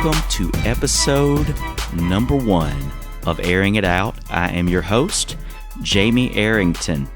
welcome to episode number 1 of Arring It Out. I am your host, Jamie Arrington.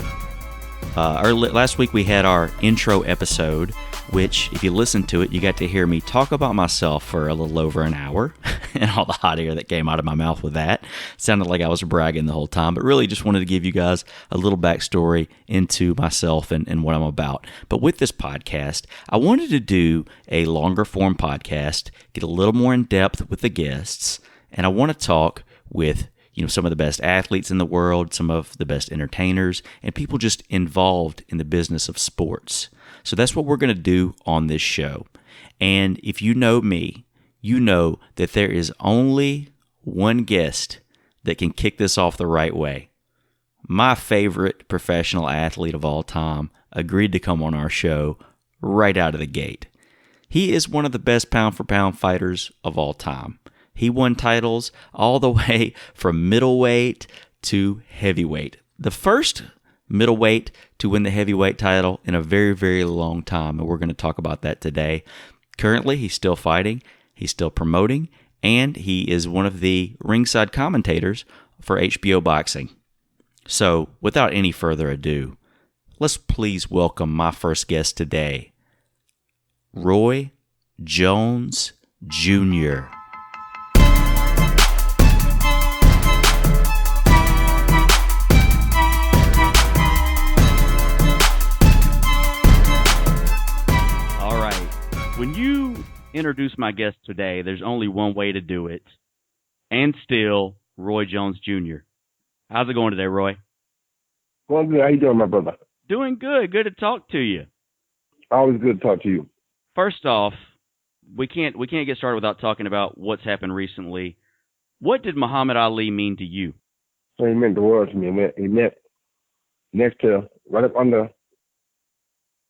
Last week we had our intro episode, which, if you listened to it, you got to hear me talk about myself for a little over an hour, and all the hot air that came out of my mouth with that. Sounded like I was bragging the whole time, but really just wanted to give you guys a little backstory into myself and what I'm about. But with this podcast, I wanted to do a longer form podcast, get a little more in depth with the guests, and I want to talk with some of the best athletes in the world, some of the best entertainers, and people just involved in the business of sports. So that's what we're going to do on this show. And if you know me, you know that there is only one guest that can kick this off the right way. My favorite professional athlete of all time agreed to come on our show right out of the gate. He is one of the best pound-for-pound fighters of all time. He won titles all the way from middleweight to heavyweight. The first middleweight to win the heavyweight title in a very, very long time, and we're going to talk about that today. Currently, he's still fighting, he's still promoting, and he is one of the ringside commentators for HBO boxing. So, without any further ado, let's please welcome my first guest today, Roy Jones Jr. When you introduce my guest today, there's only one way to do it, and still, Roy Jones Jr. How's it going today, Roy? Going good. How you doing, my brother? Doing good. Good to talk to you. Always good to talk to you. First off, we can't get started without talking about what's happened recently. What did Muhammad Ali mean to you? So he meant the world to me. He meant next to, right up under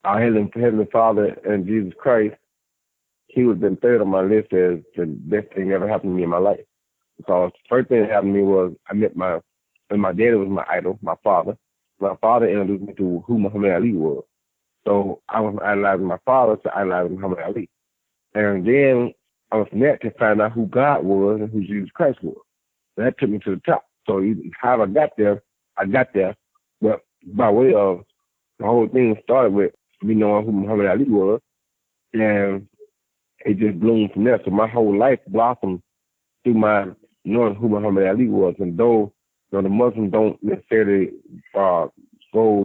our Heavenly Father and Jesus Christ. He was the third on my list as the best thing that ever happened to me in my life. Because the first thing that happened to me was when my daddy was my idol, my father. My father introduced me to who Muhammad Ali was. So I was idolizing my father to idolizing Muhammad Ali. And then I was from that to find out who God was and who Jesus Christ was. So that took me to the top. So how I got there, But by way of the whole thing started with me knowing who Muhammad Ali was. And it just bloomed from there. So my whole life blossomed through my knowing who Muhammad Ali was. And though the Muslims don't necessarily go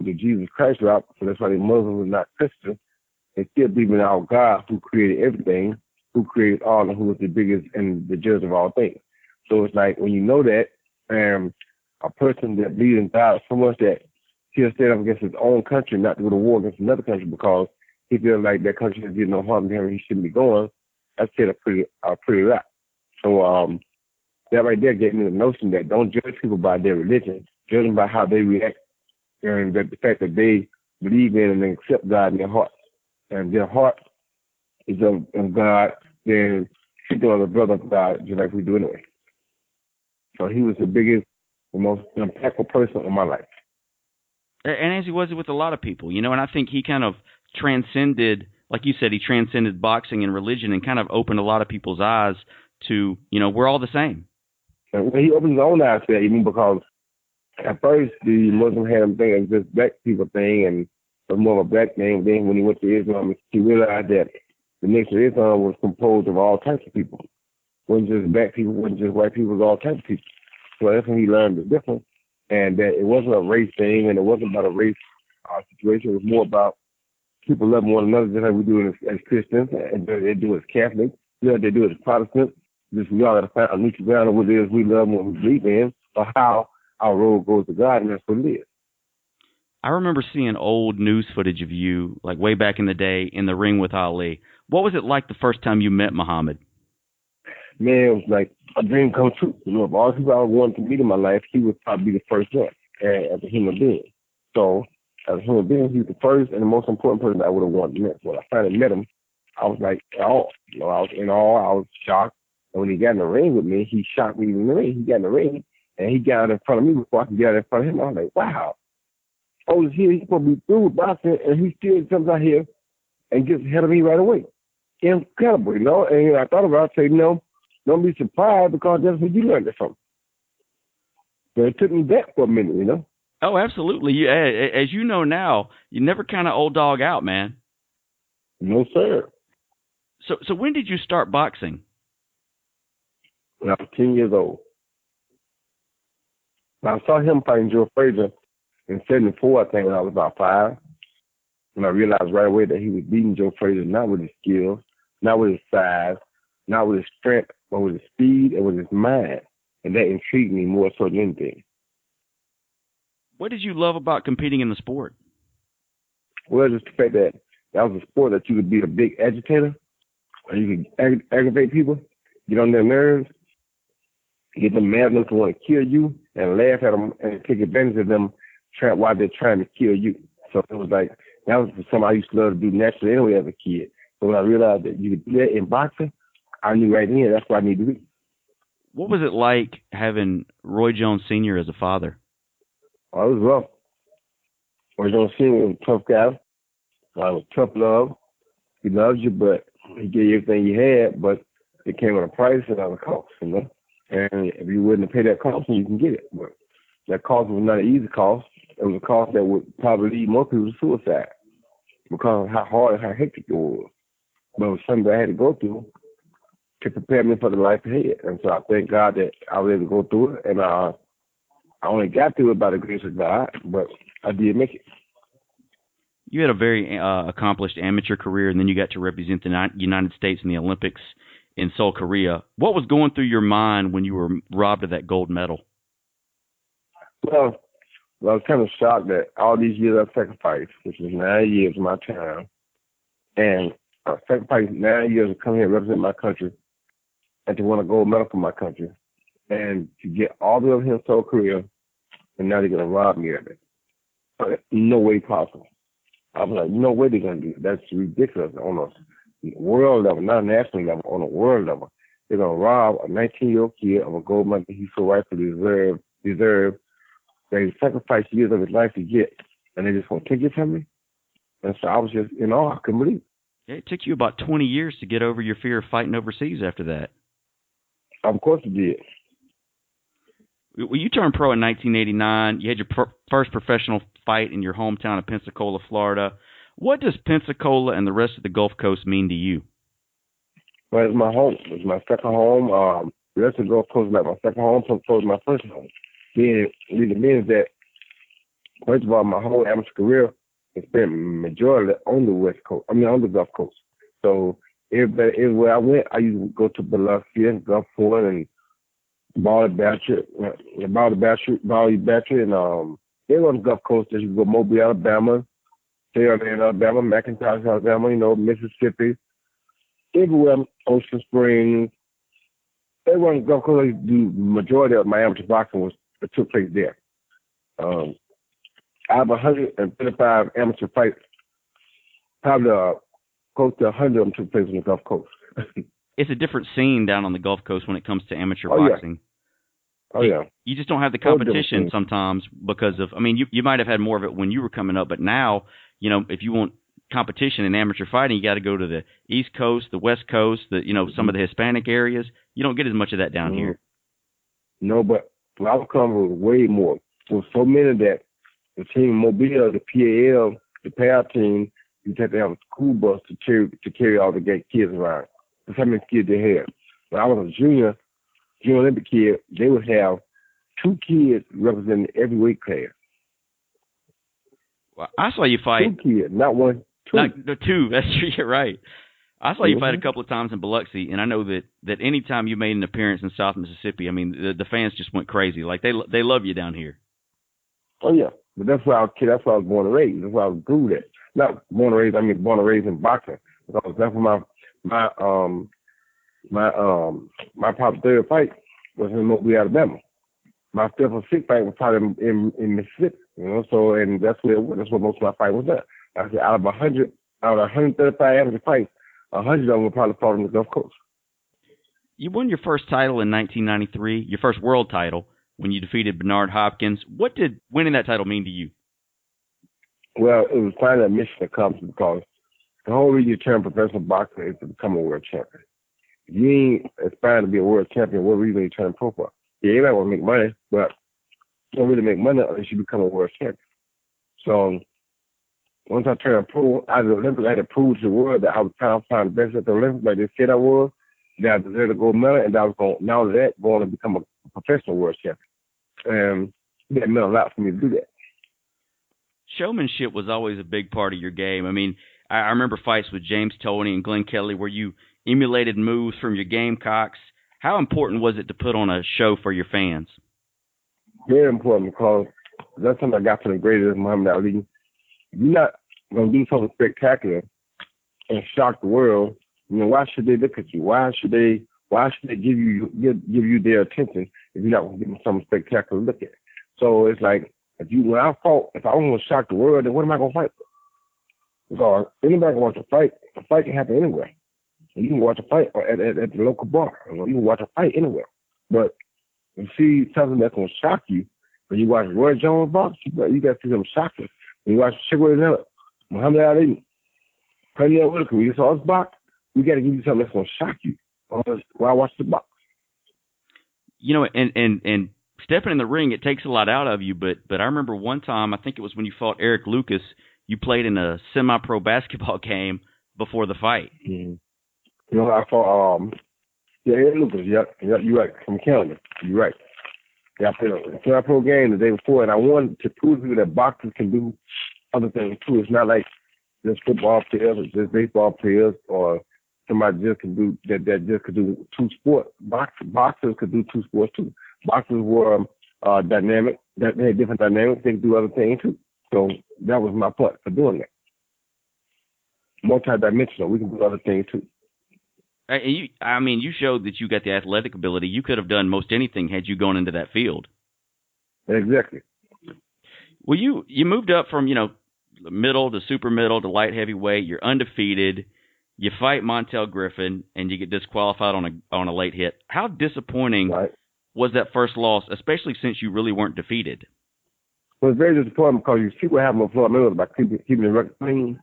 the Jesus Christ route, so that's why the Muslims are not Christians, they still believe in our God who created everything, who created all, and who is the biggest and the judge of all things. So it's like when you know that, a person that believes in God so much that he'll stand up against his own country, not to go to war against another country because he feels like that country is getting no harm to him and he shouldn't be going. That's said a pretty lot. So that right there gave me the notion that don't judge people by their religion, judge them by how they react, and that the fact that they believe in and accept God in their heart, and their heart is of God, then treat them as a brother of God, just like we do anyway. So he was the biggest, the most impactful person in my life. And as he was with a lot of people, and I think he kind of transcended, like you said, he transcended boxing and religion and kind of opened a lot of people's eyes to, we're all the same. And he opened his own eyes to that, even because at first the Muslim had him thinking it was this black people thing and it was more of a black thing. Then when he went to Islam, he realized that the nation of Islam was composed of all types of people. It wasn't just black people, it wasn't just white people, it was all types of people. So that's when he learned the difference. And that it wasn't a race thing, and it wasn't about a race situation. It was more about people loving one another, just like we do as Christians, and they do as Catholics, just like they do as Protestants. Just we all got to find a neutral ground of what it is we love and what we believe in, or how our road goes to God, and that's what it is. I remember seeing old news footage of you, like way back in the day, in the ring with Ali. What was it like the first time you met Muhammad? Man, it was like a dream come true. Of all the people I wanted to meet in my life, he would probably be the first one as a human being. So, as a human being, he was the first and the most important person I would have wanted to meet. When I finally met him, I was like, oh, I was in awe, I was shocked. And when he got in the ring with me, he shocked me in the ring. He got in the ring, and he got out in front of me before I could get out in front of him. I was like, wow. I was here, he's supposed to be through with boxing, and he still comes out here and gets ahead of me right away. Incredible, And I thought about it, I said, don't be surprised because that's where you learned it from. So it took me back for a minute, you know. Oh, absolutely. You, as you know now, you never kind of old dog out, man. No, sir. So when did you start boxing? When I was 10 years old. I saw him fighting Joe Frazier in 74, I think, when I was about 5. And I realized right away that he was beating Joe Frazier not with his skills, not with his size, not with his strength, but with his speed and with his mind. And that intrigued me more so than anything. What did you love about competing in the sport? Well, just the fact that that was a sport that you could be a big agitator, or you could aggravate people, get on their nerves, get them mad enough to want to kill you, and laugh at them and take advantage of them while they're trying to kill you. So it was like, that was something I used to love to do naturally anyway as a kid. So when I realized that you could do that in boxing, I knew right then that's what I needed to be. What was it like having Roy Jones Sr. as a father? Oh, it was rough. Roy Jones Sr. was a tough guy. Was tough love. He loved you, but he gave you everything you had, but it came at a price and at a cost, you know. And if you wouldn't pay that cost, then you can get it. But that cost was not an easy cost. It was a cost that would probably lead most people to suicide because of how hard and how hectic it was. But it was something that I had to go through to prepare me for the life ahead. And so I thank God that I was able to go through it. And I only got through it by the grace of God, but I did make it. You had a very accomplished amateur career, and then you got to represent the United States in the Olympics in Seoul, Korea. What was going through your mind when you were robbed of that gold medal? Well, I was kind of shocked that all these years I sacrificed, which was 9 years of my time, and I sacrificed 9 years to come here and represent my country and to win a gold medal for my country and to get all the way over here in Seoul, Korea, and now they're going to rob me of it. No way possible. I was like, no way they're going to do it. That's ridiculous on a world level, not a national level, on a world level. They're going to rob a 19-year-old kid of a gold medal he so rightfully deserved. They sacrificed years of his life to get, and they just want to take it from me. And so I was just, I couldn't believe it. Yeah, it took you about 20 years to get over your fear of fighting overseas after that. Of course it did. Well, you turned pro in 1989. You had your first professional fight in your hometown of Pensacola, Florida. What does Pensacola and the rest of the Gulf Coast mean to you? Well, it's my home. It's my second home. The rest of the Gulf Coast is like my second home. Pensacola is my first home. It means that, first of all, my whole amateur career has been majority on the West Coast. On the Gulf Coast. So everywhere I went, I used to go to Biloxi and Gulfport and Bally Battery, and they're on the Gulf Coast. You can go Mobile, Alabama, Fairland, Alabama, McIntosh, Alabama, Mississippi, everywhere, Ocean Springs. Everyone on the Gulf Coast, the majority of my amateur boxing took place there. I have 135 amateur fights. Probably close to 100 of them took place on the Gulf Coast. It's a different scene down on the Gulf Coast when it comes to amateur boxing. Yeah. Oh, yeah. You just don't have the competition sometimes because of, you might have had more of it when you were coming up, but now, if you want competition in amateur fighting, you got to go to the East Coast, the West Coast, some of the Hispanic areas. You don't get as much of that down here. No, but I was coming with way more. There was so many that the team Mobile, the PAL, the PAL team, you had to have a school bus to carry all the kids around. That's how many kids they had. When I was a junior Olympic kid, they would have 2 kids representing every weight class. Well, I saw you fight. 2 kids, not one, 2. Not 2, that's true, you're right. I saw you fight a couple of times in Biloxi, and I know that any time you made an appearance in South Mississippi, the fans just went crazy. Like, they love you down here. Oh, yeah. But that's where I was born and raised. That's where I was grew at. Not born and raised, born and raised in boxing. Because that's where my probably third fight was in Mobile, Alabama. My 5th or 6th fight was probably in Mississippi, So, and that's where most of my fight was done. I said out of 135 amateur fights, 100 of them were probably fought on the Gulf Coast. You won your first title in 1993, your first world title, when you defeated Bernard Hopkins. What did winning that title mean to you? Well, it was finally a mission accomplished because the whole reason you turn professional boxer is to become a world champion. you ain't aspiring to be a world champion. What reason are you turning pro for? Yeah, everybody want to make money, but you don't really make money unless you become a world champion. So once I turned pro, I was Olympic. I had to prove to the world that I was trying to find the best at the Olympics, like they said I was. That I deserved a gold medal, and I was going now that going to become a professional world champion. And that meant a lot for me to do that. Showmanship was always a big part of your game. I mean, I remember fights with James Toney and Glenn Kelly where you emulated moves from your Gamecocks. How important was it to put on a show for your fans? Very important, because that's something I got from the greatest Muhammad Ali. You're not going to do something spectacular and shock the world. You know, why should they look at you? Why should they give you their attention if you're not going to give them something spectacular to look at? So it's like, if I want to shock the world, then what am I going to fight for? Because anybody can watch a fight. A fight can happen anywhere. And you can watch a fight at the local bar. You can watch a fight anywhere. But if you see something that's going to shock you, when you watch Roy Jones box, you got to see something shocking. When you watch Sugar Muhammad Ali, Pernell Whitaker, when you saw us box, we got to give you something that's going to shock you while I watch the box. You know, and stepping in the ring, it takes a lot out of you. But I remember one time, I think it was when you fought Eric Lucas, you played in a semi-pro basketball game before the fight. Mm-hmm. You know, I fought Eric Lucas. Yep, you're right. From Canada. You're right. Yeah, I played a semi-pro game the day before, and I wanted to prove to you that boxers can do other things too. It's not like just football players or just baseball players or somebody just can do that just could do two sports. Boxers could do two sports too. Boxers were dynamic. That they had different dynamics. They could do other things too. So that was my part for doing that. Multi-dimensional. We can do other things too. You showed that you got the athletic ability. You could have done most anything had you gone into that field. Exactly. Well, you moved up from, middle to super middle to light heavyweight. You're undefeated. You fight Montel Griffin, and you get disqualified on a late hit. How disappointing was that first loss, especially since you really weren't defeated? Well, it's very disappointing because you see what happened with Floyd Mayweather by keeping the record clean.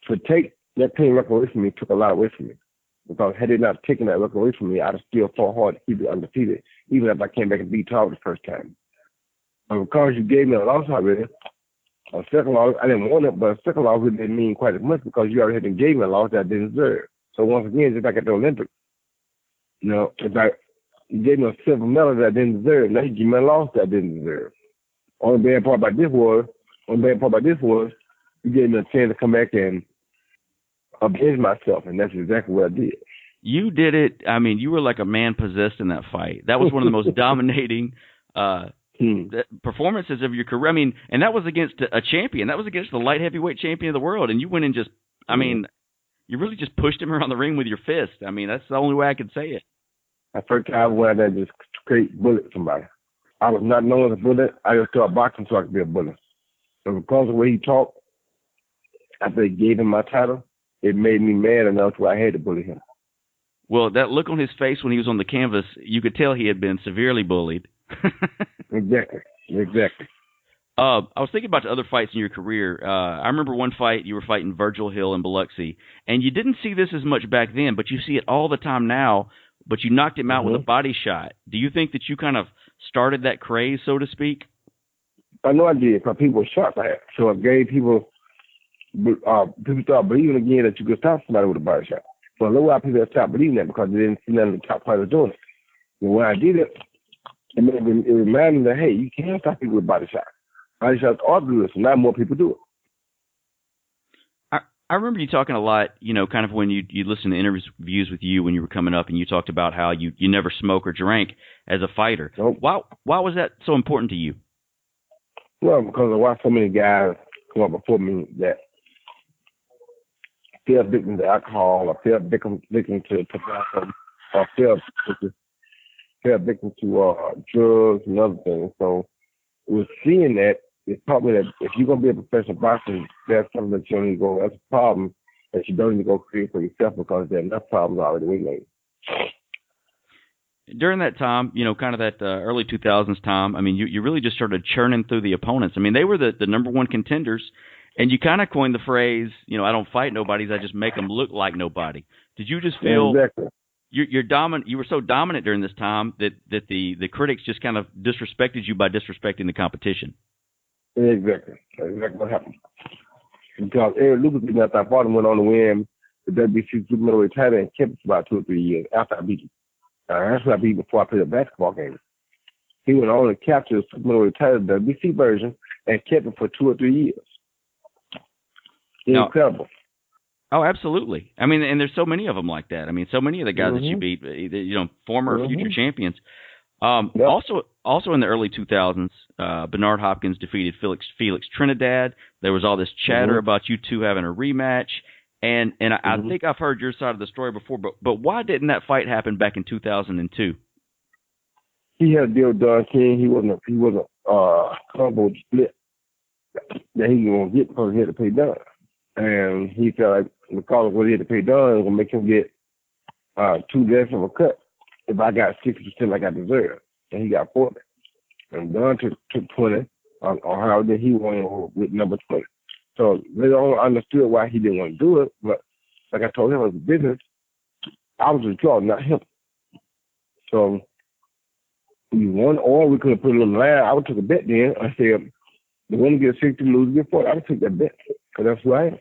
To take that clean record away from me took a lot away from me. Because had they not taken that record away from me, I'd have still fought hard to keep it undefeated, even if I came back and beat Tarver the first time. But because you gave me a loss already, a second loss, I didn't want it, but a second loss really didn't mean quite as much because you already had gave me a loss that I didn't deserve. So once again, just like at the Olympics, it's like you gave me a silver medal that I didn't deserve. Now you give me a loss that I didn't deserve. Only bad part about this was you gave me a chance to come back and avenge myself, and that's exactly what I did. You did it. I mean, you were like a man possessed in that fight. That was one of the most dominating performances of your career. I mean, and that was against a champion. That was against the light heavyweight champion of the world, and you went and you really just pushed him around the ring with your fist. I mean, that's the only way I could say it. The first time I went out there just straight bullet somebody. I was not known as a bullet. I just started boxing so I could be a bullet. So because of the way he talked, after they gave him my title, it made me mad enough where I had to bully him. Well, that look on his face when he was on the canvas, you could tell he had been severely bullied. Exactly. I was thinking about the other fights in your career. I remember one fight, you were fighting Virgil Hill in Biloxi, and you didn't see this as much back then, but you see it all the time now, but you knocked him out with a body shot. Do you think that you kind of started that craze, so to speak? I know I did, because people were shocked by it. So it gave people start believing again that you could stop somebody with a body shot. So a little while people stopped believing that because they didn't see none of the top fighters doing it. And when I did it, it reminded me that, hey, you can't stop people with body shots. Body shots are good, so now more people do it. I remember you talking a lot, kind of when you listened to interviews with you when you were coming up, and you talked about how you never smoke or drank as a fighter. Nope. Why was that so important to you? Well, because I watched so many guys come up before me that fell victim to alcohol, or fell victim to tobacco, or fell victim to drugs and other things. So with seeing that, it taught me that if you're going to be a professional boxer, that's something that you don't need to go, that's a problem that you don't need to go create for yourself because there are enough problems already we made. During that time, kind of that early 2000s time, I mean, you really just started churning through the opponents. I mean, they were the number one contenders, and you kind of coined the phrase, I don't fight nobodies, I just make them look like nobody. Did you just feel you're dominant. You were so dominant during this time that the critics just kind of disrespected you by disrespecting the competition. Exactly. That's exactly what happened. Because Eric Lucas beat me after I fought him, went on to win the WBC super middleweight title and kept it for about 2 or 3 years after I beat him. That's what I beat him before I played a basketball game. He went on to capture the super middleweight title, the WBC version, and kept it for 2 or 3 years. Incredible. Oh, absolutely. I mean, and there's so many of them like that. I mean, so many of the guys that you beat, former or future champions. Yep. Also in the early 2000s, Bernard Hopkins defeated Felix Trinidad. There was all this chatter about you two having a rematch, and I think I've heard your side of the story before. But why didn't that fight happen back in 2002? He had a deal with Don King. He wasn't comfortable with the split that he was gonna get because he had to pay Don, and he felt like because of what he had to pay Don, it was gonna make him get 2 less of a cut if I got 60% like I deserved, and he got 40. And Don took 20 on how then he won with number 20. So they don't understood why he didn't want to do it, but like I told him, it was a business. I was a draw, not him. So we won, or we could have put it on the line. I would take a bet then. I said, the winner gets 60, the loser gets 40. I would take that bet, because that's who I am.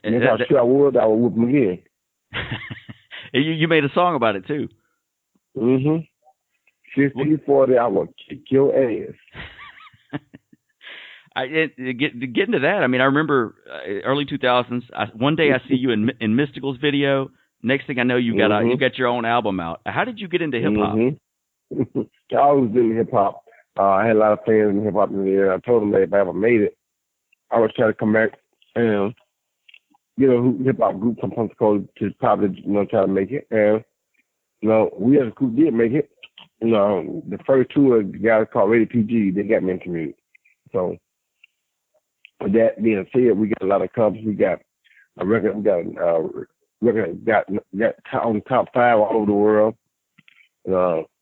And if I was sure I would whoop him again. You made a song about it, too. 60-40, I will kick your ass. Getting to that, I mean, I remember early 2000s. One day I see you in Mystical's video. Next thing I know, you got your own album out. How did you get into hip hop? I always did hip hop. I had a lot of fans in hip hop in the area. I told them that if I ever made it, I would try to come back and get a hip hop group from Pensacola to probably try to make it. And we as a group did make it. The first 2 are guys called Radio PG. They got me in community. So with that being said, we got a lot of covers. We got a record. We got got on top 5 all over the world.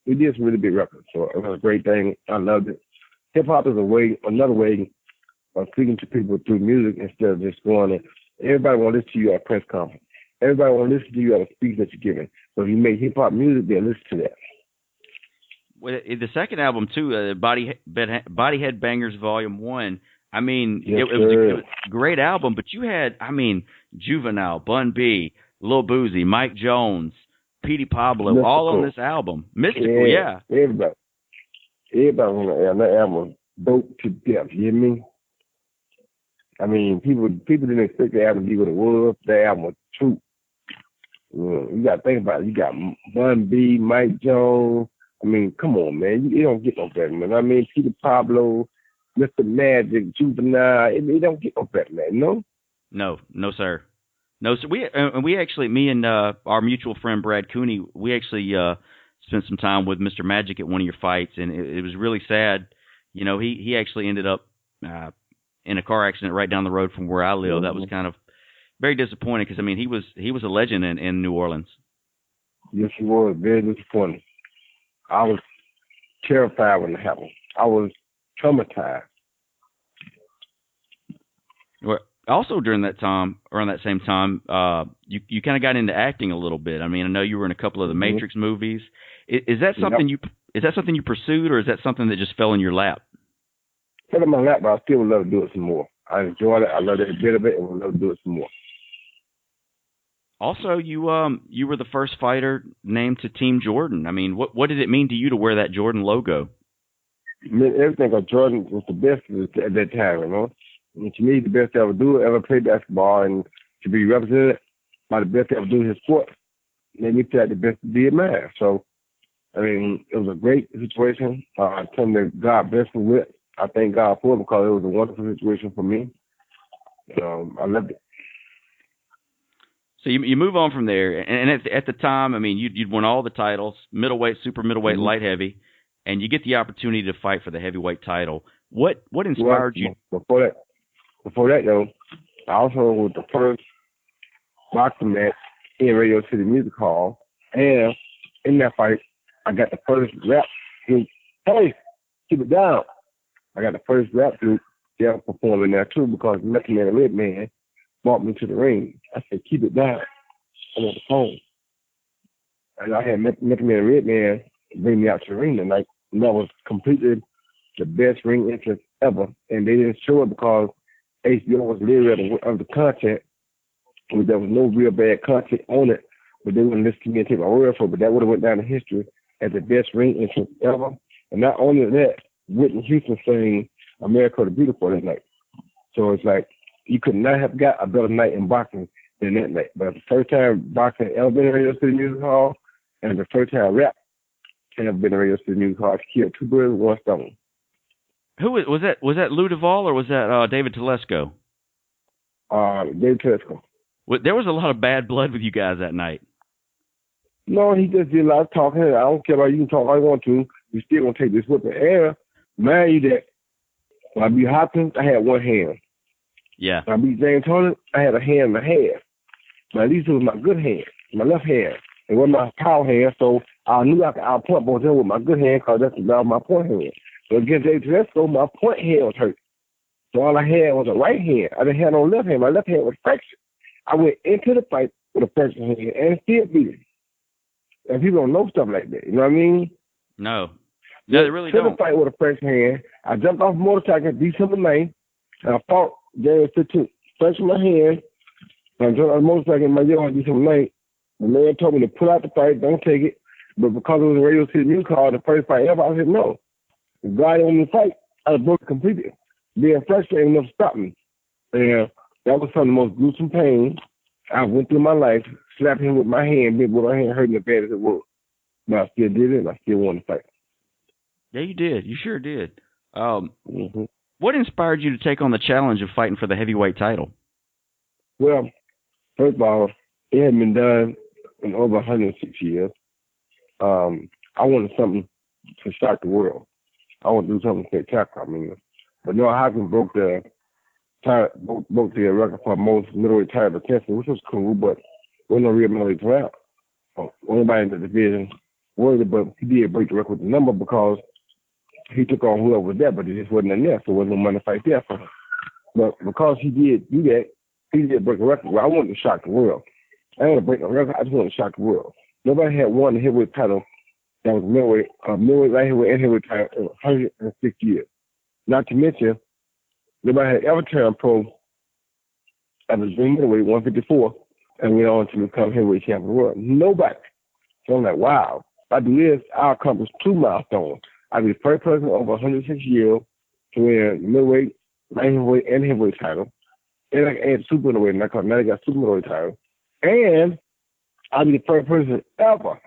We did some really big records, so it was a great thing. I loved it. Hip hop is another way of speaking to people through music instead of just going and everybody want to listen to you at a press conference. Everybody want to listen to you at a speech that you're giving. So if you make hip hop music, they'll listen to that. Well, the second album too, Body Head Bangers Volume 1. I mean, yes, it was a great album, but you had, Juvenile, Bun B, Lil Boozy, Mike Jones, Petey Pablo, Mystical. all on this album. Mystical, yeah. Everybody on that album was dope to death. You hear me? I mean, people didn't expect the album to be what it was. The album was true. You got to think about it. You got Bun B, Mike Jones. I mean, come on, man. You don't get no better, man. I mean, Petey Pablo, Mr. Magic, Juvenile. It don't get no better, man. No, sir. No, so we actually, me and our mutual friend Brad Cooney, we actually spent some time with Mr. Magic at one of your fights, and it was really sad. He actually ended up in a car accident right down the road from where I live. That was kind of very disappointing because he was a legend in New Orleans. Yes, he was. Very disappointing. I was terrified when it happened. I was traumatized. Well, also during that time, around that same time, you kind of got into acting a little bit. I know you were in a couple of the Matrix movies. Is that something you pursued, or is that something that just fell in your lap? Fell in my lap, but I still would love to do it some more. I enjoyed it. I loved every bit of it, and would love to do it some more. Also, you were the first fighter named to Team Jordan. What did it mean to you to wear that Jordan logo? It meant everything, because Jordan was the best at that time, And to me, the best to ever play basketball, and to be represented by the best to ever do his sport, made me feel like the best to be admired. So, it was a great situation. Something that God blessed me with. I thank God for it, because it was a wonderful situation for me. I loved it. So you move on from there, and at the time, you'd won all the titles, middleweight, super middleweight, light heavy, and you get the opportunity to fight for the heavyweight title. What inspired you? Before that, though, I also was the first boxing match in Radio City Music Hall, and in that fight, I got the first rap group. Hey, keep it down. I got the first rap group there performing there too, because Method Man and Red Man brought me to the ring. I said, keep it down. I'm on the phone. and I had met me and Red Man bring me out to the ring tonight. And that was completely the best ring entrance ever. And they didn't show it because HBO was leery of the content. There was no real bad content on it, but they wouldn't listen to me and take my word for it. But that would have went down in history as the best ring entrance ever. And not only that, Whitney Houston sang America the Beautiful that night. So it's like you could not have got a better night in boxing than that night. But the first time boxing ever been in Radio City Music Hall, and the first time rap ever been in Radio City Music Hall, I killed two birds with one stone. Who was that? Was that Lou Duvall or was that David Telesco? David Telesco. There was a lot of bad blood with you guys that night. No, he just did a lot of talking. I don't care about you can talk all you want to. You still gonna take this whipping air. Mind you that when I beat Hopkins, I had one hand. Yeah. When I beat James Harden, I had a hand and a half. But at least it was my good hand, my left hand. It wasn't my power hand, so I knew I could outpoint both of them with my good hand because that's about my point hand. But against David Telesco, my point hand was hurt. So all I had was a right hand. I didn't have no left hand. My left hand was fractured. I went into the fight with a fractured hand and still beat him. And people don't know stuff like that. You know what I mean? No. No, they really don't. The fight with a fractured hand. I jumped off a motorcycle December 9th, and I fought January 15th. Fractured my hand. I jumped off a motorcycle in my yard December 9th. The man told me to pull out the fight, don't take it. But because it was a Radio City Music Hall, the first fight ever, I said no. If God didn't want me to fight, I'd have broke it completely. Being frustrated enough to stop me. And that was some of the most gruesome pain I went through my life, slapping him with my hand, with my hand hurting as bad as it was. But I still did it, and I still won the fight. Yeah, you did. You sure did. What inspired you to take on the challenge of fighting for the heavyweight title? Well, first of all, it had been done in over 106 years. I wanted something to shock the world. I wanted to do something spectacular. I mean, but no, Hopkins broke the record for most middleweight title defenses, which was cool, but wasn't no real middleweight round. Anybody in the division worried, but he did break the record with the number because he took on whoever was there, but it just wasn't enough. So there wasn't no money fight there for him. But because he did do that, he did break the record. Well, I wanted to shock the world. I didn't want to break the record. I just wanted to shock the world. Nobody had won the heavyweight title that was middleweight, light heavyweight, and heavyweight title in 106 years. Not to mention, nobody had ever turned pro at the dream middleweight 154 and went on to become heavyweight champion of the world. Nobody. So I'm like, wow. If I do this, I'll accomplish two milestones. I'll be the first person over 106 years to win middleweight, light heavyweight, and heavyweight title. And I can add super middleweight, and now they got super middleweight title. And I'll be the first person ever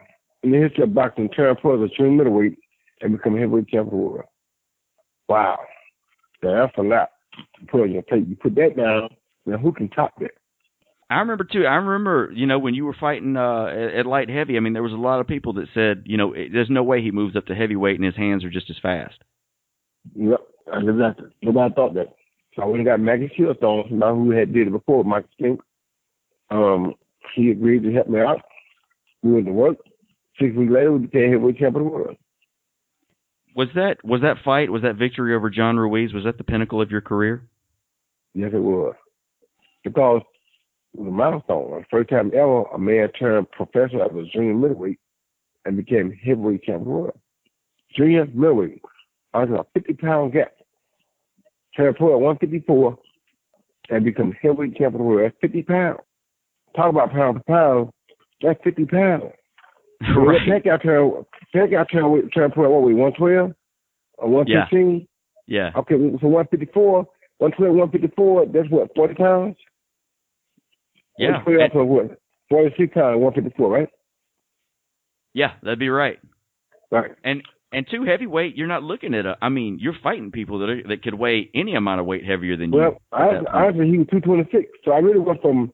in the history of boxing to turn pro as a dream middleweight and become heavyweight champion of the world. Wow. That's a lot to put on your plate. You put that down, now who can top that? I remember, too. When you were fighting at light heavy, I mean, there was a lot of people that said, there's no way he moves up to heavyweight and his hands are just as fast. Yep, exactly. Nobody thought that. So I went and got Maggie Shieldstone, who had did it before, Michael Spink. He agreed to help me out. We went to work. 6 weeks later, we became heavyweight champion of the world. Was that victory over John Ruiz, was that the pinnacle of your career? Yes, it was. Because it was a milestone. The first time ever a man turned professional as a junior middleweight and became heavyweight champion of the world. Junior middleweight. I was a 50-pound gap. Turned pro at 154 and become heavyweight champion of the world. That's 50 pounds. Talk about pound for pound. That's 50 pounds. Right. Pacquiao turned pro at what, 112 or 115? Yeah. Okay, so 154, 112, 154, that's what, 40 pounds? Yeah. 46 pounds, 154, right? Yeah, that'd be right. Right. And two heavyweight, you're not looking at you're fighting people that could weigh any amount of weight heavier than you. Well, I he was 226, so I really went from.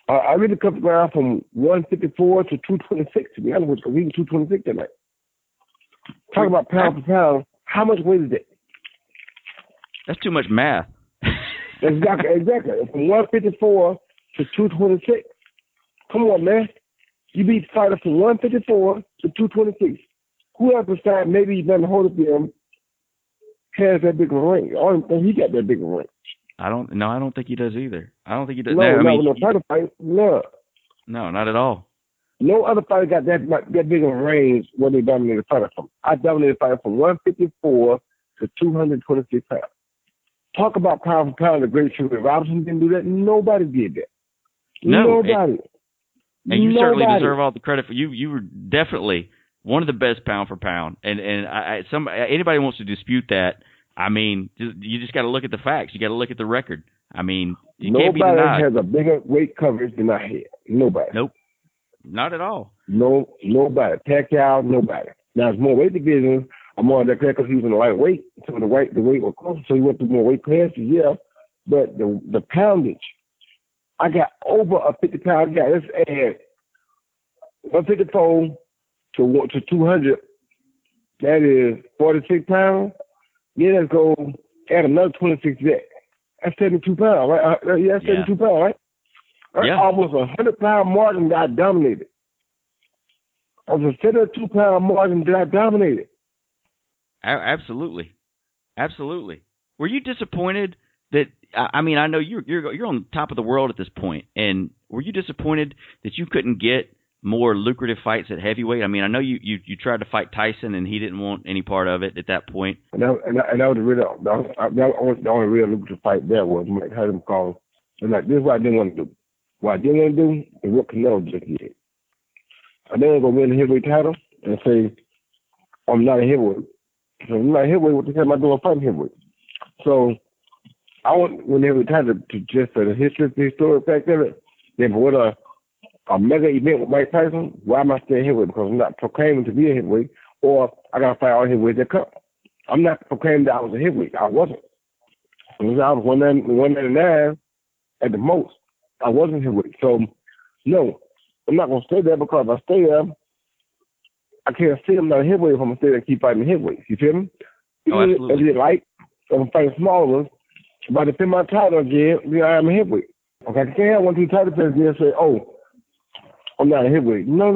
I really cut around from 154 to 226, to be honest with you, because he was 226 that night. Talk about pound for pound, how much weight is that? That's too much math. Exactly. From 154 to 226. Come on, man. You beat the fighter from 154 to 226. Whoever decided maybe he's going to hold up him has that big of a ring. I don't think he got that big of a ring. I don't think he does either. I don't think he does. No, title fight. No. No, not at all. No other fighter got that big of a range when they dominated fighter from. I dominated fighter from 154 to 226 pounds. Talk about pound for pound, the great Sugar Robinson didn't do that. Nobody did that. No, Nobody. And you certainly deserve all the credit for you. You were definitely one of the best pound for pound. And anybody wants to dispute that, I mean, you just got to look at the facts. You got to look at the record. I mean, can't be denied. Nobody has a bigger weight coverage than I had. Nobody. Nope. Not at all. Nobody. Pacquiao, nobody. Now, it's more weight divisions. I'm on that because he was in the lightweight, so the weight was closer, so he went through more weight classes, yeah. But the poundage, I got over a 50-pound guy. Let's add 154 to 200. That is 46 pounds. Yeah, let's go add another 26 to that. That's 72 pounds, right? Yeah, 72 pounds, right? That's almost a 100-pound margin that I dominated. I was a 72-pound margin that I dominated. Absolutely. Were you disappointed that? I mean, I know you're on top of the world at this point, and were you disappointed that you couldn't get more lucrative fights at heavyweight? I mean, I know you tried to fight Tyson, and he didn't want any part of it at that point. And that was the only real lucrative fight there was Mike had him call. And like, this is what I didn't want to do. What I didn't want to do is what Canelo just did. I didn't want to go win the heavyweight title and say I'm not a heavyweight. So I'm not a heavyweight. What the hell am I doing fighting heavyweight? So I want to win the heavyweight title to just for the historic fact of it. Then for what a mega event with Mike Tyson, why am I staying heavyweight? Because I'm not proclaiming to be a heavyweight, or I got to fight all heavyweights that come. I'm not proclaiming that I was a heavyweight. I wasn't. I was 199 at the most. I wasn't heavyweight. So, no, I'm not going to stay there because if I stay there, I can't say I'm not a heavyweight if I'm going to stay there and keep fighting heavyweights. You feel me? Oh, absolutely. If you like, if I'm fighting smaller ones, if I defend my title again, then I am a heavyweight. Okay, I can't have 1, 2 title defenses and say, oh, I'm not a heavyweight. No.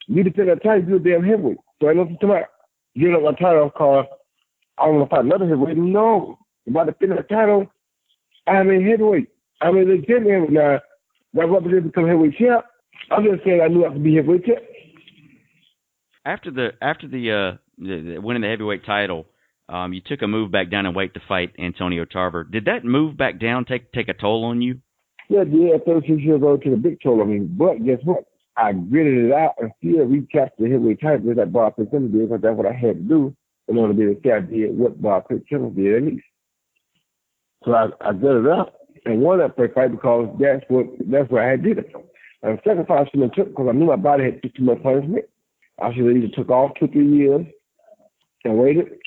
You defend that title, you're a damn heavyweight. So I know what tomorrow. You know my title because I don't want to fight another heavyweight. No. If I defend that title, I'm a heavyweight. I'm a legitimate heavyweight. Now, my representative become heavyweight champ. I'm just saying I knew I could be heavyweight champ. After the winning the heavyweight title, you took a move back down in weight to fight Antonio Tarver. Did that move back down take a toll on you? Yeah, at 36 years old, to the big toll on me. But guess what? I gritted it out and still recaptured the heavyweight title just like Bob Fitzgerald did, because that's what I had to do in order to be able to say I did what Bob Fitzgerald did at least. So I gritted it out and won that first fight because that's what I had did it. And the second fight I should have took because I knew my body had too much punishment. I should have either took off 2-3 years and waited,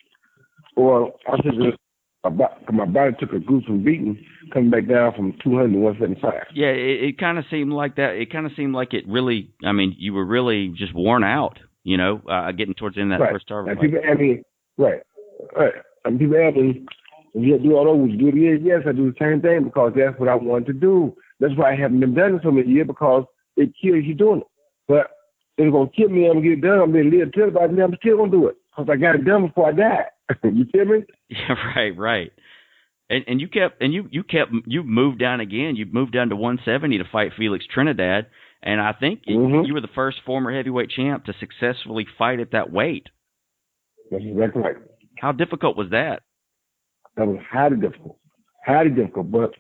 or I should have my body took a gruesome beating coming back down from 200 to 175. Yeah, it kind of seemed like that. It kind of seemed like it really, I mean, you were really just worn out, getting towards the end of that first Tarver fight. People ask me, right. And people ask me, if you do all those, do it again? Yes, I do the same thing because that's what I wanted to do. That's why I haven't been done it so many years, because it kills you doing it. But if it's going to kill me, I'm going to get it done. I'm going to live till about me, I'm still going to do it because I got it done before I died. You feel me? Yeah, right. And you moved down again. You moved down to 170 to fight Felix Trinidad, and I think you were the first former heavyweight champ to successfully fight at that weight. That's exactly right. How difficult was that? That was highly difficult, but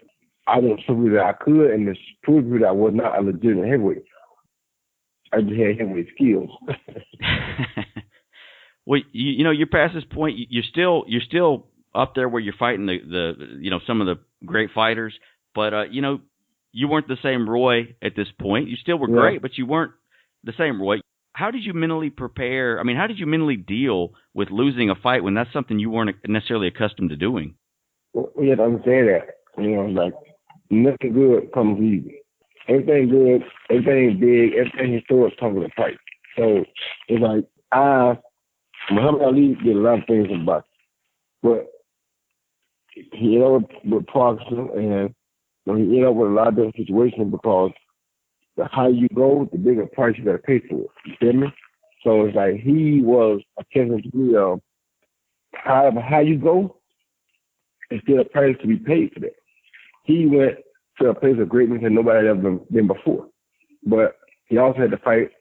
I want to prove that I could, and to prove that I was not a legitimate heavyweight. I just had heavyweight skills. Well, you're past this point. You're still up there where you're fighting the some of the great fighters, but you weren't the same Roy at this point. You still were great, but you weren't the same Roy. How did you mentally prepare? I mean, how did you mentally deal with losing a fight when that's something you weren't necessarily accustomed to doing? Well, you have to understand that. Like, nothing good comes easy. Everything good, everything big, everything historic comes with a fight. So it's like Muhammad Ali did a lot of things in boxing, but he ended up with Parkinson, and he ended up with a lot of different situations because the higher you go, the bigger price you got to pay for it. You feel me? So it's like he was a testament to me of however high you go, it's still a price to be paid for that. He went to a place of greatness that nobody had ever been before. But he also had to fight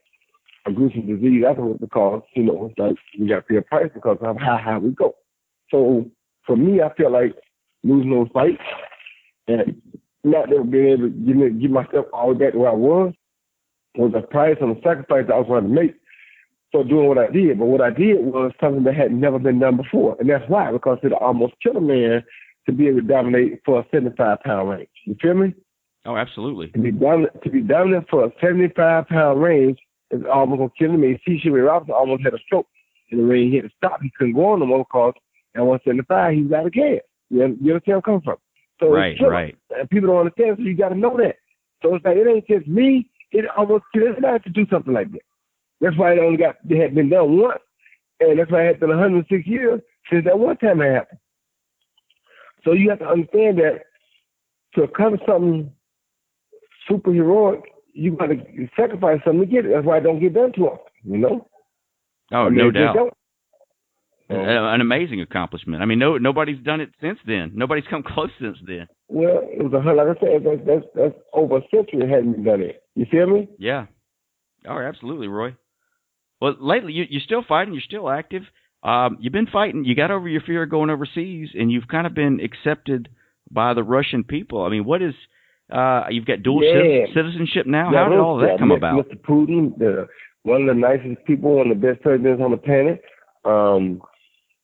a gruesome disease afterwards because, it's like we got to pay a price because of how high we go. So for me, I feel like losing those fights and not being able to give myself all that where I was a price and a sacrifice that I was going to make for doing what I did. But what I did was something that had never been done before. And that's why, because it almost killed a man to be able to dominate for a 75-pound range. You feel me? Oh, absolutely. To be dominant for a 75-pound range is almost going to kill him. Jamie Robinson almost had a stroke in the ring. He had to stop. He couldn't go on no more because at 175, he was out of gas. You understand where I'm coming from? So right. And people don't understand, so you got to know that. So it's like, it ain't just me. It almost kills me to do something like that. That's why it had been done once, and that's why it had been 106 years since that one time it happened. So you have to understand that to accomplish something super heroic, you got to sacrifice something to get it. That's why it don't get done too often, Oh, no doubt. An amazing accomplishment. I mean, nobody's done it since then. Nobody's come close since then. Well, it was like I said, that's over a century it hadn't been done it. You feel me? Yeah. Oh, absolutely, Roy. Well, lately you're still fighting. You're still active. You've been fighting. You got over your fear of going overseas, and you've kind of been accepted by the Russian people. I mean, what is? You've got dual citizenship now. How did all of that come about? Mr. Putin, one of the nicest people, one of the best presidents on the planet.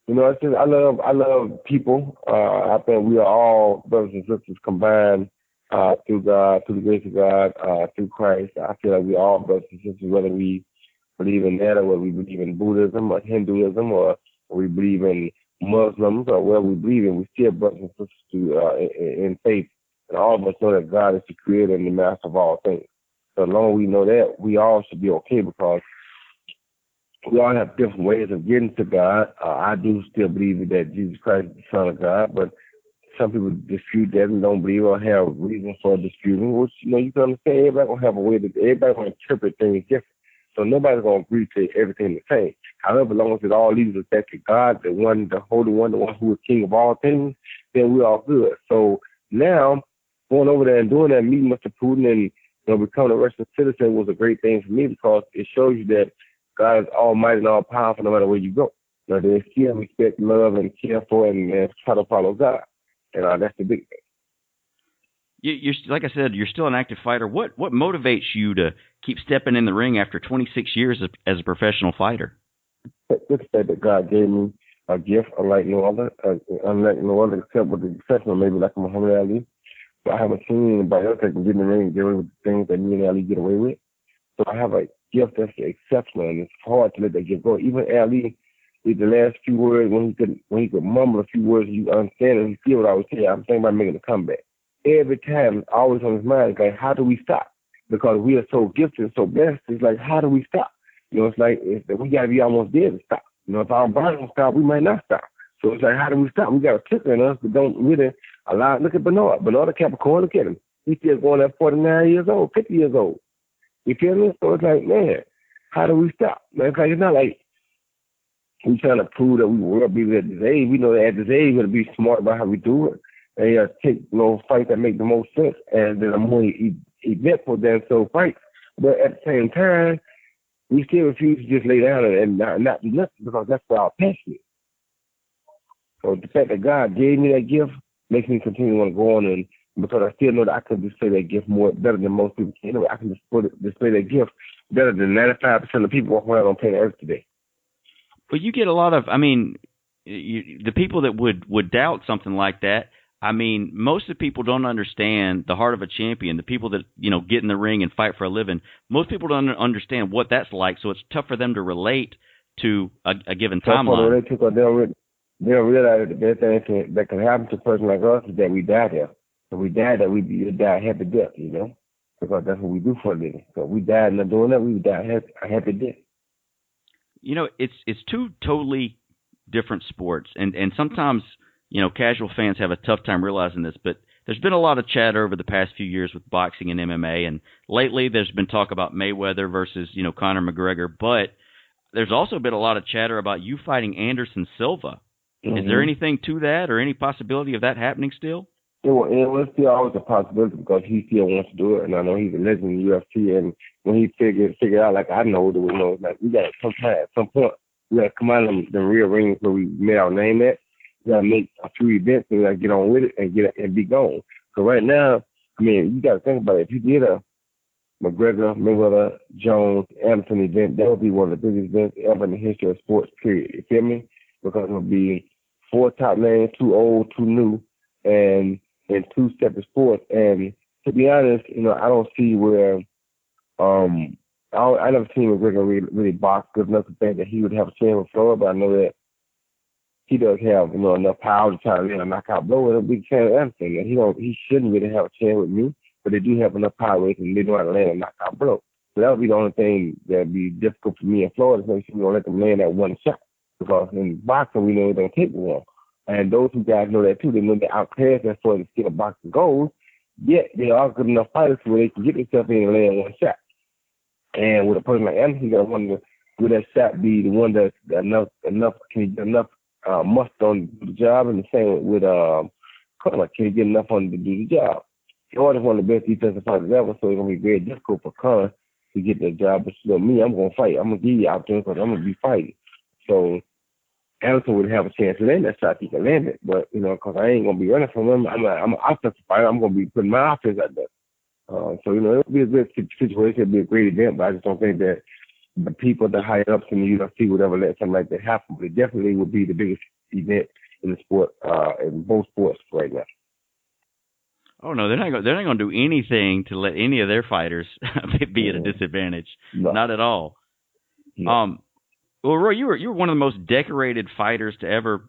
It's just, I love people. I think we are all brothers and sisters combined through God, through the grace of God, through Christ. I feel like we are all brothers and sisters, whether we believe in that or whether we believe in Buddhism or Hinduism or we believe in Muslims or whatever we believe in. We still brothers and sisters in faith. And all of us know that God is the creator and the master of all things. So as long as we know that, we all should be okay because we all have different ways of getting to God. I do still believe that Jesus Christ is the Son of God, but some people dispute that and don't believe or have reasons for disputing, which, you can understand. Everybody going to have a way everybody going to interpret things different. So nobody's going to agree to everything the same. However, as long as it all leads us back to God, the Holy One, the one who is King of all things, then we're all good. So now, going over there and doing that, meeting Mr. Putin and becoming a Russian citizen was a great thing for me because it shows you that God is almighty and all powerful no matter where you go. They still respect, love, and care for and try to follow God. And that's the big thing. You're like I said, you're still an active fighter. What motivates you to keep stepping in the ring after 26 years as a professional fighter? Just that God gave me a gift unlike no other except with the exception of maybe like Muhammad Ali. So I haven't seen anybody else that can get in the ring and get away with the things that me and Ali get away with. So I have a gift that's exceptional, and it's hard to let that gift go. Even Ali, with the last few words, when he could mumble a few words, you understand and you feel what I was saying. I'm thinking about making a comeback. Every time, it's always on his mind, it's like, how do we stop? Because we are so gifted and so blessed. It's like, how do we stop? It's like we got to be almost there to stop. If our body don't stop, we might not stop. So it's like, how do we stop? We got a kicker in us, but don't really allow. Look at Bernard. Bernard Capricorn, look at him. He's still going at 49 years old, 50 years old. You feel me? So it's like, man, how do we stop? Man, it's not like we trying to prove that we will be at this age. We know that at this age, we got to be smart about how we do it. And take fights that make the most sense and then a more eventful than so fights. But at the same time, we still refuse to just lay down and not do nothing because that's where our passion is. So the fact that God gave me that gift makes me continue to want to go on, and because I still know that I can display that gift better than most people can. I can display that gift better than 95% of people walking around on planet Earth today. Well, you get a lot of, the people that would doubt something like that. Most of the people don't understand the heart of a champion. The people that, get in the ring and fight for a living, most people don't understand what that's like, so it's tough for them to relate to a given timeline. They don't realize that the best thing that can happen to a person like us is that we die there. So we die that we die a happy death, because that's what we do for a living. So if we died not doing that, we would die a happy death. It's two totally different sports, and sometimes casual fans have a tough time realizing this, but there's been a lot of chatter over the past few years with boxing and MMA, and lately there's been talk about Mayweather versus, Conor McGregor, but there's also been a lot of chatter about you fighting Anderson Silva. Mm-hmm. Is there anything to that or any possibility of that happening still? was still always a possibility because he still wants to do it, and I know he's a legend in the UFC. And when he figured out, like I know, that we know, like we got at some point, we got to come out of the real rings where we made our name at. We got to make a few events and we got to get on with it and be gone. So right now, I mean, you got to think about it. If you did a McGregor, Mayweather, Jones, Anderson event, that would be one of the biggest events ever in the history of sports, period. You feel me? Because it would be 4 top names, 2 old, 2 new, and in 2 separate sports. And to be honest, you know, I don't see where I never seen McGregor really box good enough to think that he would have a chance with Floyd, but I know that he does have, you know, enough power to try to land a knockout blow with a big fan of Anderson. And he shouldn't really have a chance with me, but they do have enough power with him and they know how to land a knockout blow. So that would be the only thing that would be difficult for me and Floyd, is make sure we don't let them land that one shot. Because in boxing, we know it don't take one. And those who guys know that too. They know they outclass that for the skill of boxing goes, yet they are good enough fighters where they can get themselves in and land one shot. And with a person like Anderson, you got to wonder, will that shot be the one that's enough can he get enough must on to do the job? And the same with Conor, can he get enough on to do the job? Jordan's one of the best defensive fighters ever, so it's going to be very difficult for Conor to get that job. But you know me, I'm going to fight. I'm going to give you opportunity because I'm going to be fighting. So Anderson would have a chance to land that shot. He can land it, but you know, because I ain't gonna be running from him. I'm an offensive fighter. I'm gonna be putting my offense out there. So you know, it'll be a good situation. It'll be a great event, but I just don't think that the people, the higher ups in the UFC, would ever let something like that happen. But it definitely would be the biggest event in the sport, in both sports right now. Oh no, they're not going to do anything to let any of their fighters be at a disadvantage. No. Not at all. No. Well, Roy, you were one of the most decorated fighters to ever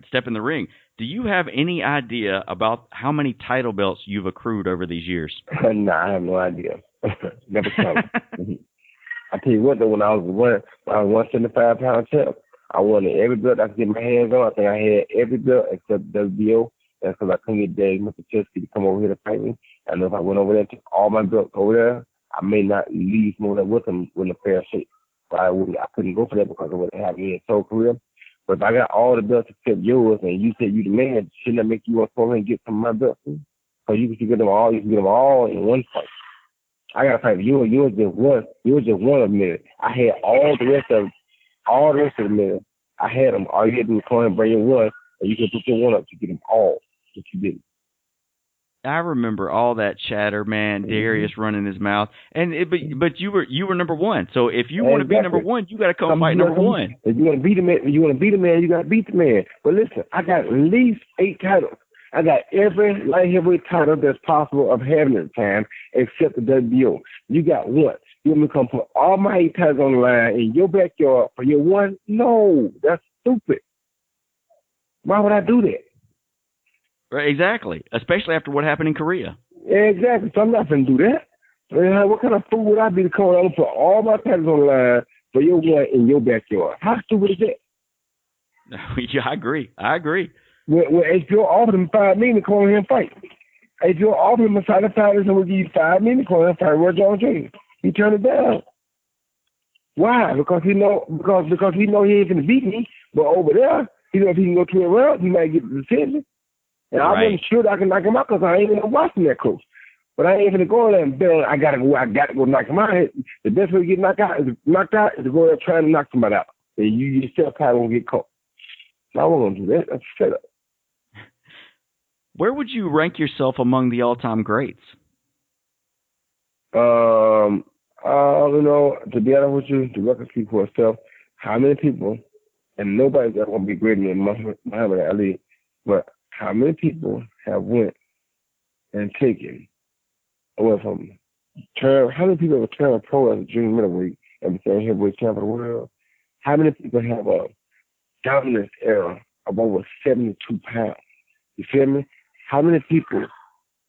step in the ring. Do you have any idea about how many title belts you've accrued over these years? No, I have no idea. Never counted. I tell you what, though, when I was 175-pound champ, I won every belt I could get my hands on. I think I had every belt except WBO. That's because I couldn't get Dave Michalczewski to come over here to fight me. I know if I went over there and took all my belts over there, I may not leave more than with them in a fair shape. I couldn't go for that because of what happened in his career. But if I got all the belts except yours and you said you the man, shouldn't that make you want to go ahead and get some of my belts? Because you can get them all. You can get them all in one fight. I got to fight you. You were just one of them. I had all the rest of them. I had them. All you had to do was come and bring your one, and you can put your one up to get them all. But you didn't. I remember all that chatter, man. Darius running his mouth, but you were number one. So if you want to be number one, you got to come fight number one. If you want to beat the man, you got to beat the man. But listen, I got at least 8 titles. I got every light heavyweight title that's possible of having at the time, except the WBO. You got one. You want me to come put all my 8 titles on the line in your backyard for your one? No, that's stupid. Why would I do that? Right, exactly. Especially after what happened in Korea. Yeah, exactly. So I'm not going to do that. What kind of fool would I be to come on and put all my titles on the line for your one in your backyard? How stupid is that? Yeah, I agree. When HBO offered him $5 million to come over here and fight. HBO offered him a title fighters and would give you $5 million to come over here and fight Roy Jones Jr. He turned it down. Why? Because he know he ain't going to beat me. But over there, he know if he can go 2 rounds, he might get the decision. And I wasn't sure that I can knock him out because I ain't even watching that close. But I ain't going to go there and bet on I got to go knock him out. The best way to get knocked out is to go there trying to knock somebody out. And you yourself probably won't get caught. So I wasn't going to do that. That's a setup. Where would you rank yourself among the all-time greats? To be honest with you, the record speaks for itself. How many people, and nobody's ever going to be greater than Muhammad Ali, but how many people have went and taken away from how many people have turned pro as a junior middleweight and became heavyweight champion of the world? How many people have a dominance era of over 72 pounds? You feel me? How many people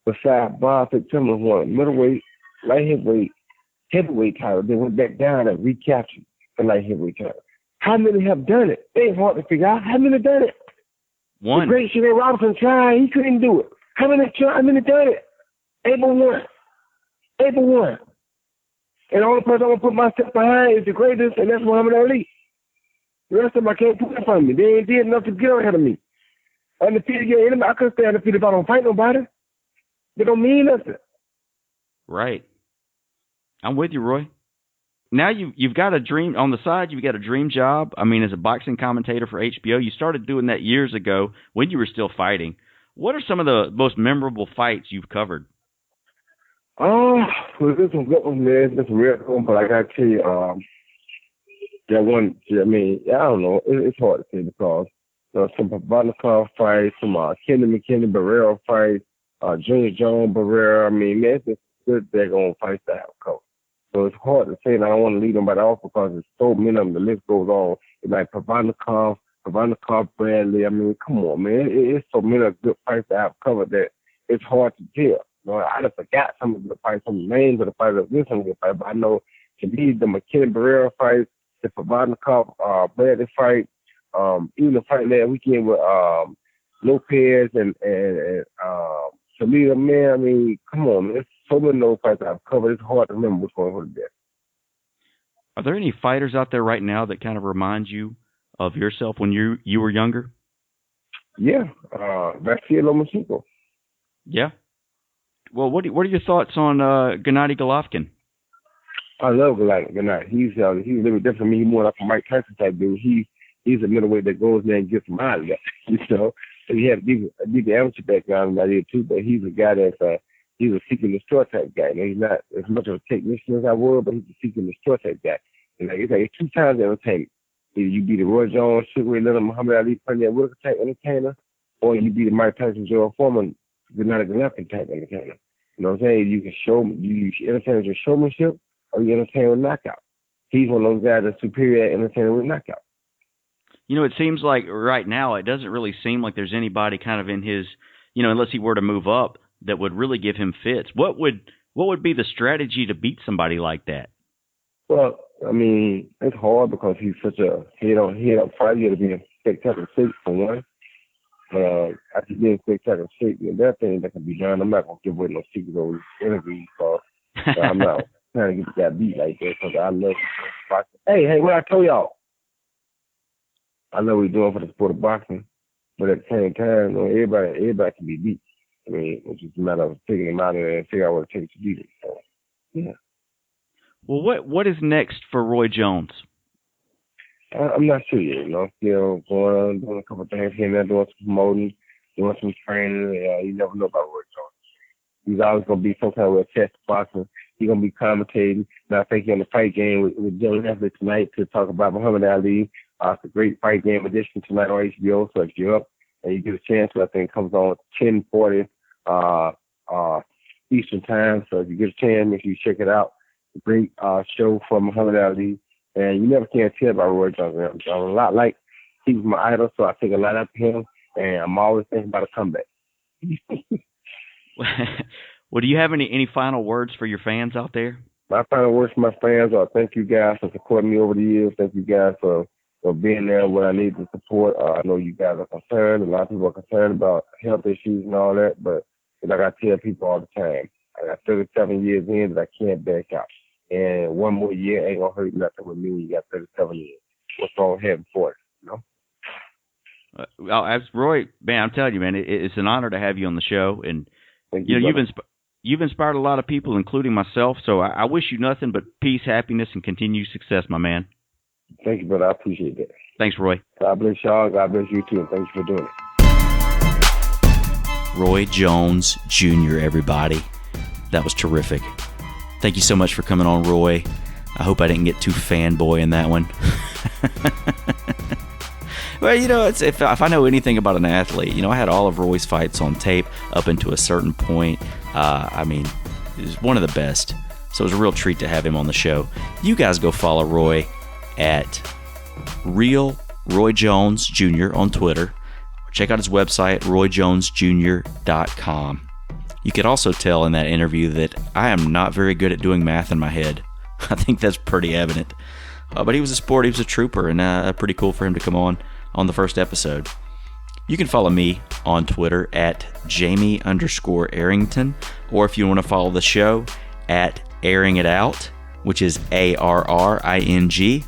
besides Bob Fitzgerald won middleweight, light heavyweight title, they went back down and recaptured the light heavyweight title? How many have done it? It ain't hard to figure out. How many have done it? One. The great Shanae Robinson tried. He couldn't do it. How many done it? Abel won. And the only person I'm going to put myself behind is the greatest, and that's Muhammad Ali. The rest of them I can't put in front of me. They ain't did enough to get ahead of me. Undefeated, I couldn't stay undefeated if I don't fight nobody. They don't mean nothing. Right. I'm with you, Roy. Now you've got a dream on the side. You've got a dream job. I mean, as a boxing commentator for HBO, you started doing that years ago when you were still fighting. What are some of the most memorable fights you've covered? Oh, well, this one good one, man. This real good one, but I gotta tell you, that one. I mean, I don't know. It's hard to say because some Pavanikov fights, some Kenny McKinney Barrera fights, Junior Jones Barrera. I mean, man, it's just good daggone fights to have covered. So it's hard to say, and I don't want to leave nobody off because there's so many of them. The list goes on. It's like Pavanikov, Bradley. I mean, come on, man. It's so many good fights to have covered that it's hard to tell. You know, I just forgot some of the fights, some of the names of the fighters that this one good fight, but I know to me the McKinney Barrera fight, the Pavanikov Bradley fight, even the fight last weekend with Lopez and Salida, man. I mean, come on, man. There's so many of those fights I've covered. It's hard to remember which one was the best. Are there any fighters out there right now that kind of remind you of yourself when you were younger? Yeah, Vasyl Lomachenko. Yeah. Well, what are your thoughts on Gennady Golovkin? I love Gennady. He's a little bit different from me. He's more like a Mike Tyson type dude. He's a middleweight that goes there and gets him out of there. So he had a deep amateur background, and I did too. But he's a guy that's he's a seek and destroy type guy. You know, he's not as much of a technician as I was, but he's a seek and destroy type guy. And it's like 2 times entertainment. Either you be the Roy Jones, Sugar Ray Leonard, Muhammad Ali, Premier Whitaker type entertainer, or you be the Mike Tyson, Joe Foreman, Gennady Golovkin type entertainer. You know what I'm saying? You can you entertain with your showmanship, or you entertain with knockout. He's one of those guys that's superior at entertaining with knockout. You know, it seems like right now it doesn't really seem like there's anybody kind of in his, you know, unless he were to move up, that would really give him fits. What would be the strategy to beat somebody like that? Well, I mean, it's hard because he's such a head-up fighter. You got to be in spectacular shape for one. After being in spectacular shape, that thing that can be done. I'm not going to give away no secret over interviews because I'm not trying to get that beat like that because I love boxing. Hey, what I told y'all. I know we're doing for the sport of boxing, but at the same time, you know, everybody can be beat. I mean, it's just a matter of figuring them out and figure out what it takes to beat it. So, yeah. Well, what is next for Roy Jones? I'm not sure yet. You know, still going on, doing a couple of things here and there, doing some promoting, doing some training. You never know about Roy Jones. He's always going to be some kind of a test boxing. He's going to be commentating. And I think he's on the fight game with Joe Nesbitt tonight to talk about Muhammad Ali. It's a great fight game edition tonight on HBO. So if you're up and you get a chance, I think it comes on 10:40 Eastern time. So if you get a chance, make sure you check it out. A great show from Muhammad Ali. And you never can tell about Roy Jones. I'm a lot like he was my idol, so I think a lot up to him. And I'm always thinking about a comeback. Well, do you have any final words for your fans out there? My final words for my fans are thank you guys for supporting me over the years. Thank you guys for being there when I need the support. I know you guys are concerned. A lot of people are concerned about health issues and all that, but like I tell people all the time, I got 37 years in that I can't back out. And one more year ain't going to hurt nothing with me when you got 37 years. What's wrong having 40, you know? As Roy, man, I'm telling you, man, it's an honor to have you on the show. And, thank you know, brother. You've inspired a lot of people, including myself, so I wish you nothing but peace, happiness, and continued success, my man. Thank you, brother. I appreciate that. Thanks, Roy. God bless y'all. God bless you, too. And thanks for doing it. Roy Jones Jr., everybody. That was terrific. Thank you so much for coming on, Roy. I hope I didn't get too fanboy in that one. Well, you know, if I know anything about an athlete, you know, I had all of Roy's fights on tape up until a certain point. I mean, he was one of the best. So it was a real treat to have him on the show. You guys go follow Roy at Real Roy Jones Jr. on Twitter. Check out his website, royjonesjr.com. You could also tell in that interview that I am not very good at doing math in my head. I think that's pretty evident. But he was a sport, he was a trooper, and pretty cool for him to come on the first episode. You can follow me on Twitter at Jamie_Arrington, or if you want to follow the show at Arring It Out, which is ARRINGITOUT.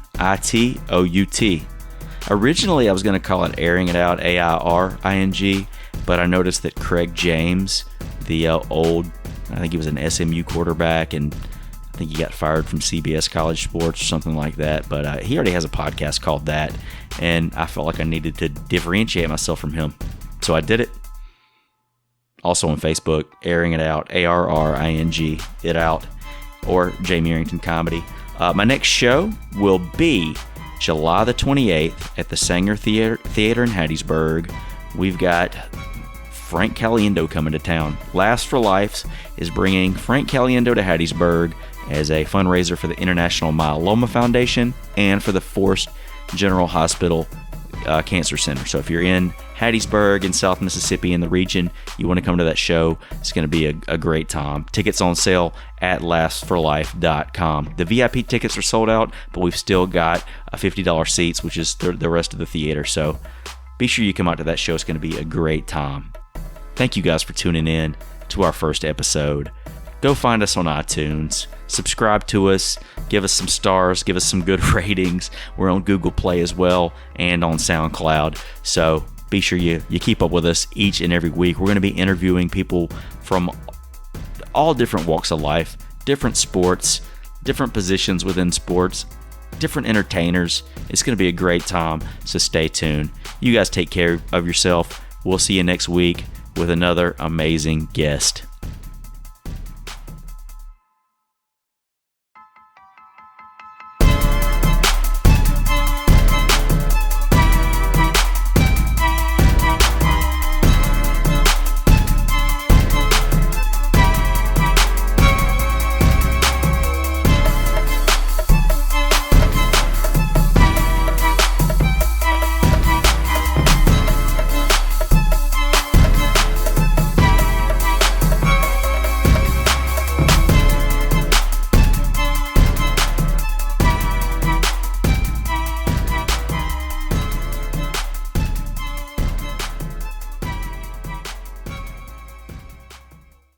Originally, I was going to call it Airing It Out, AIRING, but I noticed that Craig James, the old, I think he was an SMU quarterback, and I think he got fired from CBS College Sports or something like that. But he already has a podcast called that, and I felt like I needed to differentiate myself from him. So I did it. Also on Facebook, Arring It Out, ARRING It Out, or Jamie Arrington Comedy. My next show will be July the 28th at the Sanger Theater in Hattiesburg. We've got Frank Caliendo coming to town. Last for Life is bringing Frank Caliendo to Hattiesburg as a fundraiser for the International Myeloma Foundation and for the Forest General Hospital Cancer Center. So if you're in Hattiesburg in South Mississippi in the region, you want to come to that show, it's going to be a great time. Tickets on sale at lastforlife.com. The VIP tickets are sold out, but we've still got $50 seats, which is the rest of the theater. So be sure you come out to that show. It's going to be a great time. Thank you guys for tuning in to our first episode. Go find us on iTunes. Subscribe to us. Give us some stars. Give us some good ratings. We're on Google Play as well and on SoundCloud. So be sure you keep up with us each and every week. We're going to be interviewing people from all different walks of life, different sports, different positions within sports, different entertainers. It's going to be a great time, so stay tuned. You guys take care of yourself. We'll see you next week with another amazing guest.